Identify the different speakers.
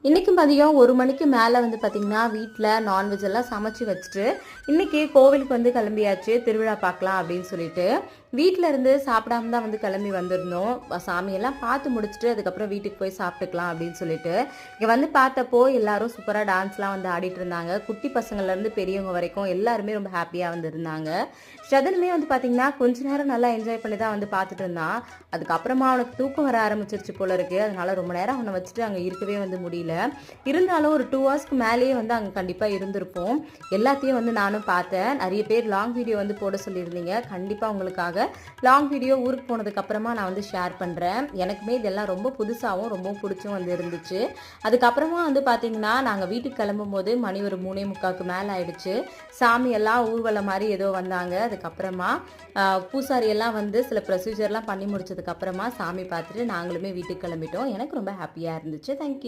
Speaker 1: இன்றைக்கும் மதியம் 1 மணிக்கு மேலே வந்து பார்த்திங்கன்னா வீட்டில் நான்வெஜ் எல்லாம் சமைச்சு வச்சுட்டு இன்றைக்கி கோவிலுக்கு வந்து கிளம்பியாச்சு, திருவிழா பார்க்கலாம் அப்படின்னு சொல்லிட்டு வீட்டில் இருந்து சாப்பிடாம தான் வந்து கிளம்பி வந்திருந்தோம். சாமியெல்லாம் பார்த்து முடிச்சுட்டு அதுக்கப்புறம் வீட்டுக்கு போய் சாப்பிட்டுக்கலாம் அப்படின்னு சொல்லிட்டு இங்கே வந்து பார்த்தப்போ எல்லாரும் சூப்பராக டான்ஸ்லாம் வந்து ஆடிட்டு இருந்தாங்க. குட்டி பசங்கள்லேருந்து பெரியவங்க வரைக்கும் எல்லாருமே ரொம்ப ஹாப்பியாக வந்து இருந்தாங்க. ஷதனுமே வந்து பார்த்திங்கன்னா கொஞ்ச நேரம் நல்லா என்ஜாய் பண்ணி தான் வந்து பார்த்துட்டு இருந்தான். அதுக்கப்புறமா அவனுக்கு தூக்கம் வர ஆரம்பிச்சிருச்சு போல இருக்குது. அதனால ரொம்ப நேரம் அவனை வச்சுட்டு அங்கே இருக்கவே வந்து முடியல. இருந்தாலும் ஒரு 2 ஹவர்ஸ்க்கு மேலேயே வந்து அங்கே கண்டிப்பாக இருந்திருப்போம். எல்லாத்தையும் வந்து நானும் பார்த்தேன். நிறைய பேர் லாங் வீடியோ வந்து போட சொல்லியிருந்தீங்க. கண்டிப்பாக உங்களுக்காக லாங் வீடியோ ஊருக்கு போனதுக்கு அப்புறமா நான் வந்து ஷேர் பண்றேன். எனக்குமே இதெல்லாம் ரொம்ப புதுசாகவும் ரொம்ப பிடிச்சும் வந்து இருந்துச்சு. அதுக்கப்புறமா வந்து பார்த்தீங்கன்னா நாங்கள் வீட்டுக்கு கிளம்பும்போது மணி ஒரு 3:45க்கு மேலே ஆயிடுச்சு. சாமி எல்லாம் ஊர்வலம் மாதிரி ஏதோ வந்தாங்க. அதுக்கப்புறமா பூசாரி எல்லாம் வந்து சில ப்ரொசீஜர்லாம் பண்ணி முடிச்சதுக்கு அப்புறமா சாமி பார்த்துட்டு நாங்களுமே வீட்டுக்கு கிளம்பிட்டோம். எனக்கு ரொம்ப ஹாப்பியாக இருந்துச்சு. தேங்க்யூ.